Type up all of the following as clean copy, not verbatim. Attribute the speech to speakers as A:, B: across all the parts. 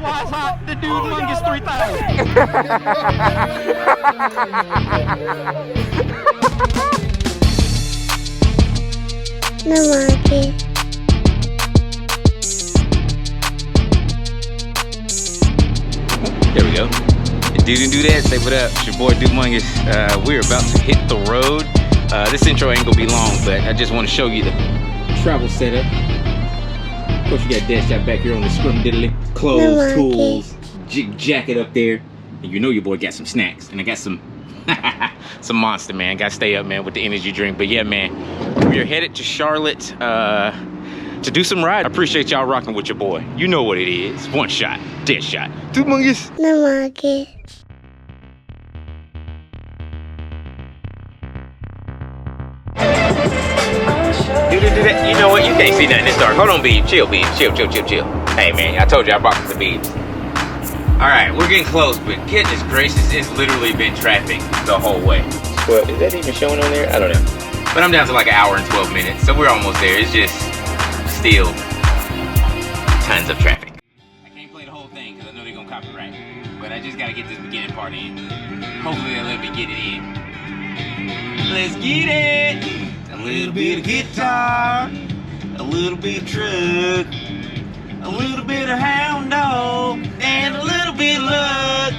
A: Why's hot? The Dude Mungus 3000.
B: No monkey.
C: There we go. Dude and do that, say what up. It's your boy DudeMungus. We're about to hit the road. This intro ain't gonna be long, but I just want to show you the travel setup. Of course, you got Deadshot back here on the Scrumdiddily. Clothes, tools, jig jacket up there. And you know your boy got some snacks. And I got some some Monster, man. Gotta stay up, man, with the energy drink. But yeah, man, we are headed to Charlotte to do some ride. I appreciate y'all rocking with your boy. You know what it is. One shot, Deadshot. DudeMungus.
B: No monkey.
C: You know what? You can't see nothing in this dark. Hold on, Beeb. Chill, Beeb. Chill. Hey, man, I told you I brought some Beebs. All right, we're getting close, but goodness gracious, it's literally been traffic the whole way. Well, is that even showing on there? I don't know. But I'm down to like an hour and 12 minutes, so we're almost there. It's just still tons of traffic. I can't play the whole thing because I know they're going to copyright. But I just got to get this beginning part in. Hopefully they'll let me get it in. Let's get it! A little bit of guitar, a little bit of truck, a little bit of hound dog, and a little bit of luck.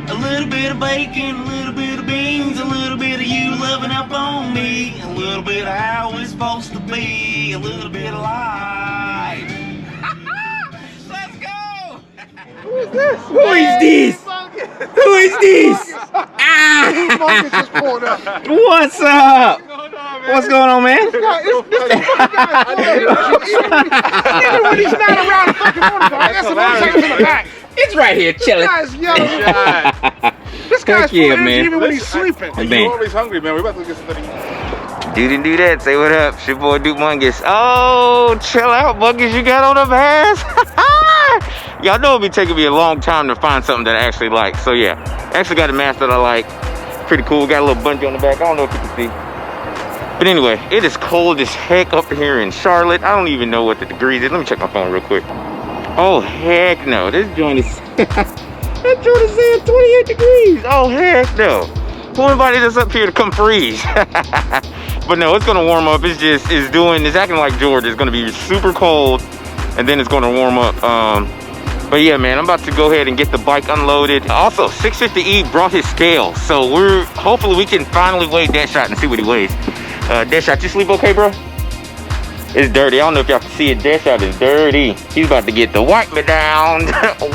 C: A little bit of bacon, a little bit of beans, a little bit of you loving up on me, a little bit of how it's supposed to be, a little bit of life. Let's go!
A: Who is this?
C: Who is this? Who is this?
A: Mungus just pulled up.
C: What's up? What's going on, man?
A: Even when he's not around the fucking motorcycle, I guess the motorcycle's in the back.
C: It's right here, chilling.
A: This guy's yelling. This guy's full of energy even when he's sleeping.
C: You're
A: always hungry, man. We're about to get something to eat.
C: Dude and do that. Say what up. It's your boy DudeMungus. Oh, chill out, Mungus. You got on the mask. Y'all know it'll be taking me a long time to find something that I actually like. So yeah, I actually got a mask that I like. Pretty cool. Got a little bungee on the back. I don't know if you can see. But anyway, it is cold as heck up here in Charlotte. I don't even know what the degrees is. Let me check my phone real quick. Oh, heck no. This joint is... that joint is saying 28 degrees. Oh, heck no. Who invited us up here to come freeze? But no, it's going to warm up. It's acting like Georgia. It's going to be super cold. And then it's going to warm up. But yeah, man, I'm about to go ahead and get the bike unloaded. Also, 650E brought his scale. So hopefully we can finally weigh Deadshot and see what he weighs. Deadshot, you sleep okay, bro? It's dirty. I don't know if y'all can see it. Deadshot is dirty. He's about to get the wipe me down.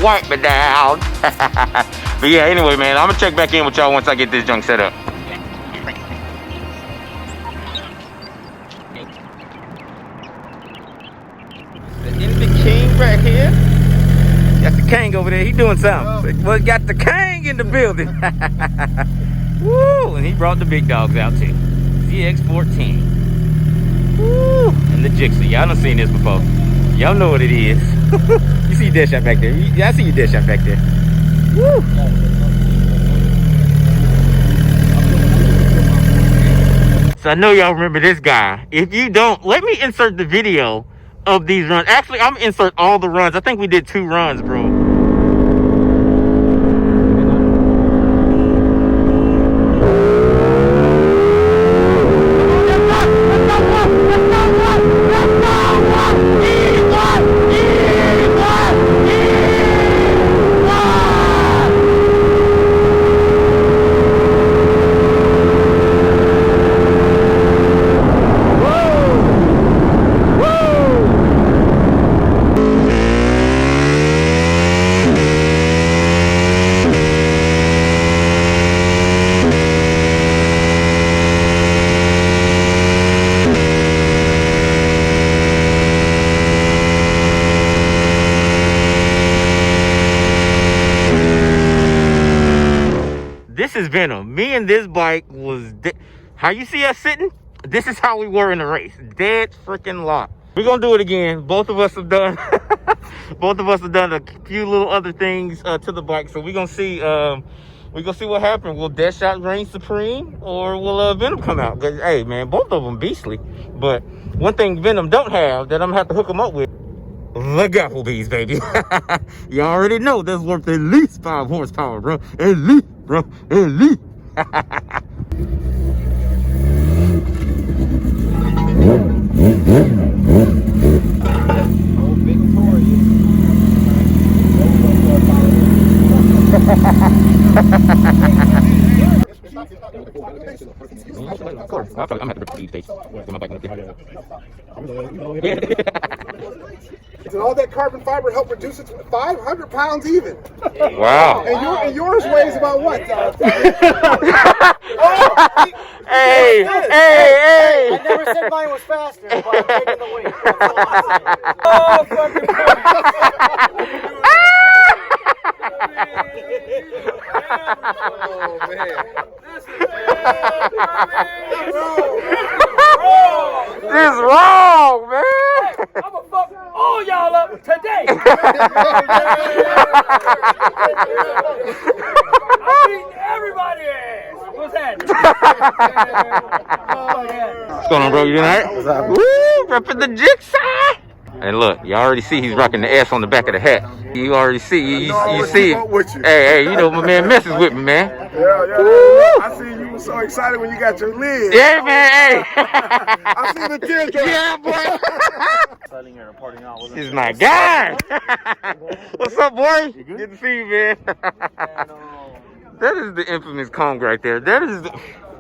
C: Wipe me down. But yeah, anyway, man, I'm gonna check back in with y'all once I get this junk set up. The king right here. Got the king over there. He doing something. Well, got the king in the building. Woo! And he brought the big dogs out too. ZX14. Woo! And the Jixie. Y'all done seen this before. Y'all know what it is. You see Deadshot back there. I see you Deadshot back there. Woo! So I know y'all remember this guy. If you don't, let me insert the video of these runs. Actually, I'm gonna insert all the runs. I think we did 2 runs, bro. This is Venom. Me and this bike was how you see us sitting? This is how we were in the race. Dead freaking locked. We're gonna do it again. Both of us have done both of us have done a few little other things to the bike. So we're gonna see what happens. Will Deadshot reign supreme or will Venom come out? Because hey man, both of them beastly. But one thing Venom don't have that I'm gonna have to hook him up with the Applebee's, baby. You already know that's worth at least 5 horsepower, bro. At least, bro. At least.
A: And all that carbon fiber helped reduce it to 500 pounds even.
C: Wow.
A: And yours weighs about what?
C: Hey.
B: I never said mine was faster, but I'm taking the weight. That's all I said. Oh, fucking
A: Oh, man.
C: This is wrong, man.
B: I'm gonna fuck all y'all up today. I'm beating everybody ass. What's happening? Oh, yeah.
C: What's going on, bro? You alright? Woo, repping the jigsaw. And look, you already see he's rocking the S on the back of the hat. You already see, you see it. Hey, you know my man messes with me, man.
A: Yeah. I see you were so excited when you got your lid.
C: Yeah, man, hey.
A: I see the teardrop.
C: Yeah, boy. This is my guy. What's up, boy? Good to see you, man. That is the infamous Kong right there. That is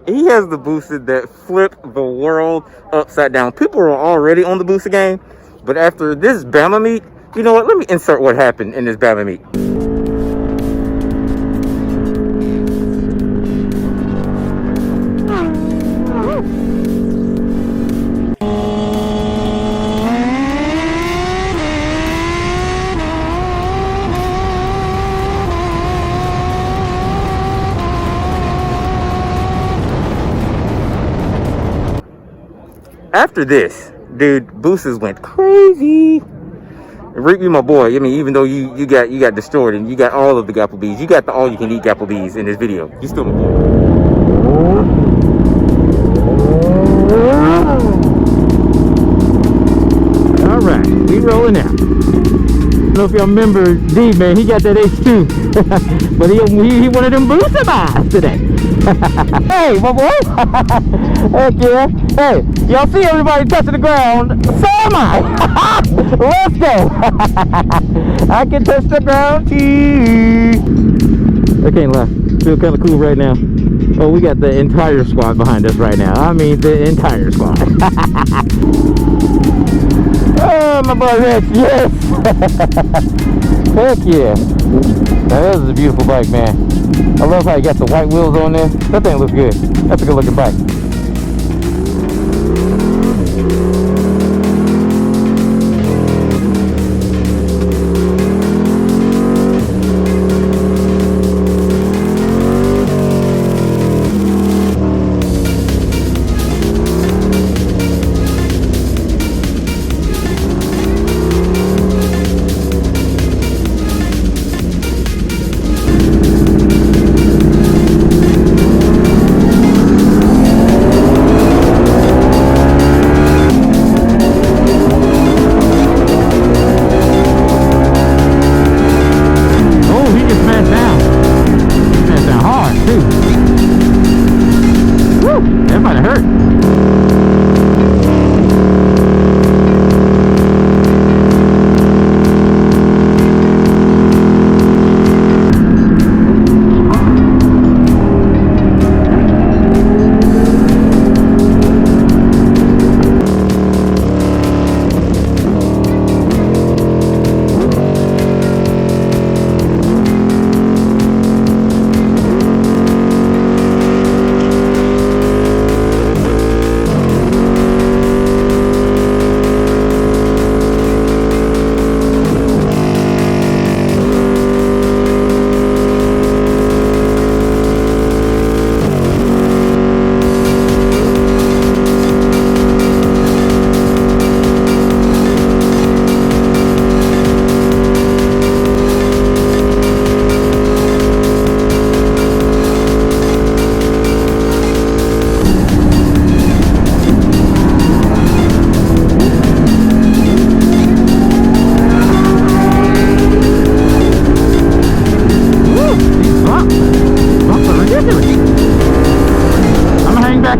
C: he has the boosted that flip the world upside down. People are already on the booster game, but after this Bama meet, you know what? Let me insert what happened in this Bama meet. After this, dude, boosters went crazy. Rick, you my boy. I mean, even though you got destroyed and you got all of the Applebee's, you got the all-you-can-eat Applebee's in this video. You still my boy. All right, we rolling out. I don't know if y'all remember D, man. He got that H2, but he one of them booster buys today. Hey, my boy. Heck yeah. Hey, y'all see everybody touching the ground? So am I. Let's go. I can touch the ground too. I can't lie. Feel kind of cool right now. Oh, we got the entire squad behind us right now. I mean, the entire squad. Oh, my boy Rich, yes. Heck yeah. Now, this is a beautiful bike, man. I love how you got the white wheels on there. That thing looks good. That's a good looking bike.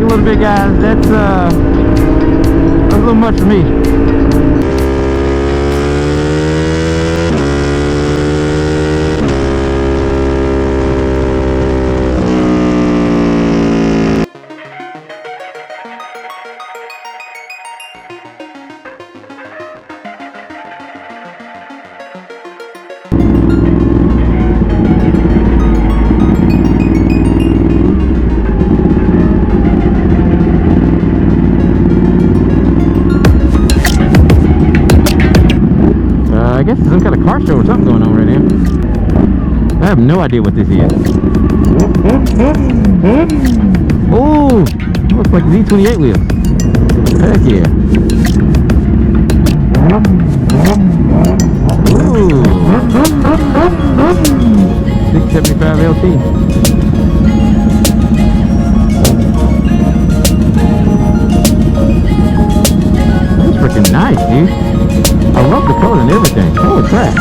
C: little bit, guys. That's a little much for me. I guess it's some kind of car show or something going on right now. I have no idea what this is. Oh, looks like Z28 wheels. Heck yeah. Ooh. 675 LT. That's freaking nice, dude. I love the color and everything. Holy crap.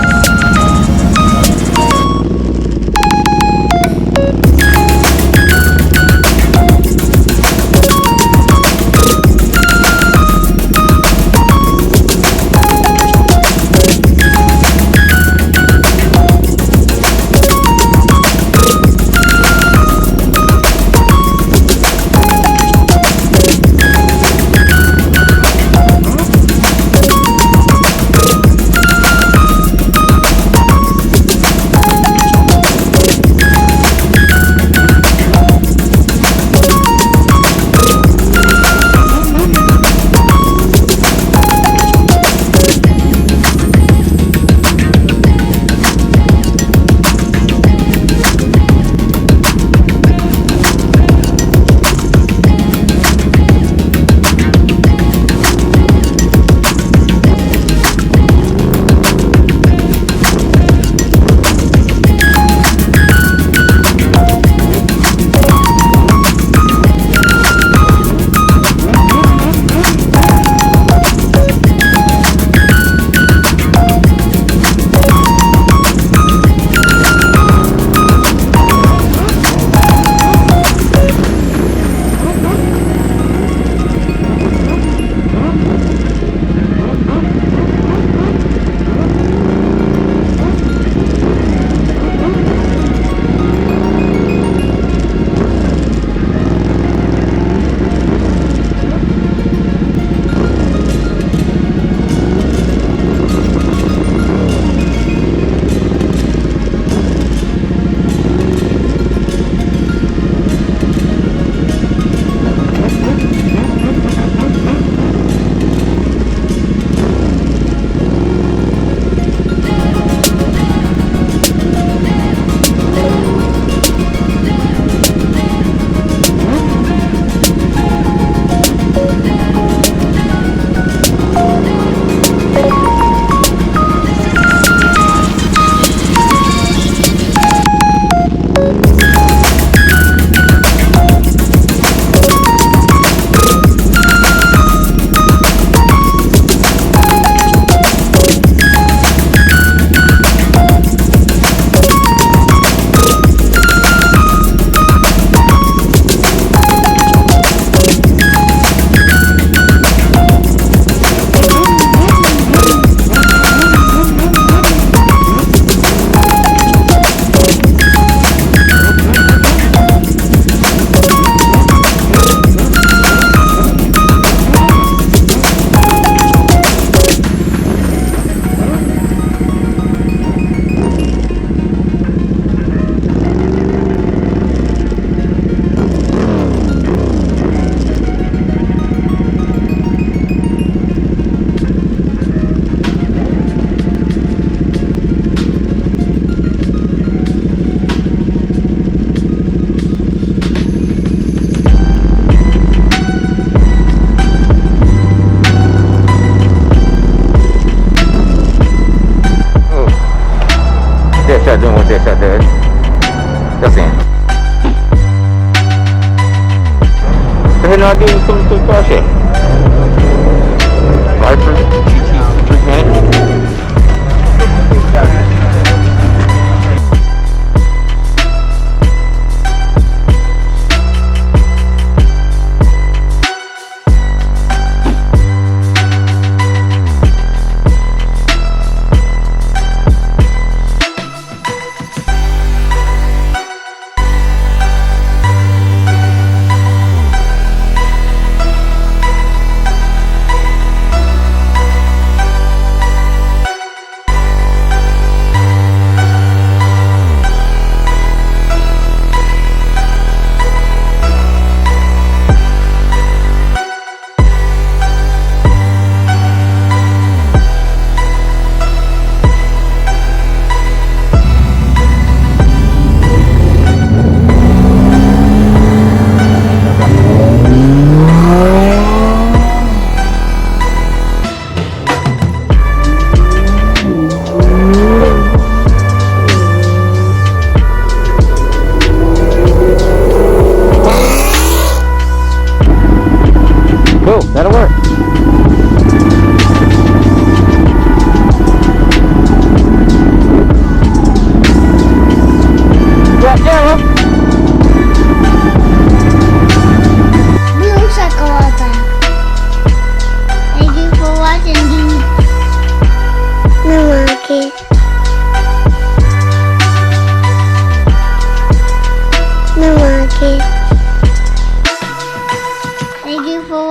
C: Deadshot doing what Deadshot does. That's in. Go ahead and I'll give you some to the car show. Viper, GT 300.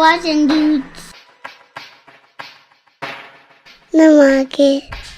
D: watching Dudes. The Mungus.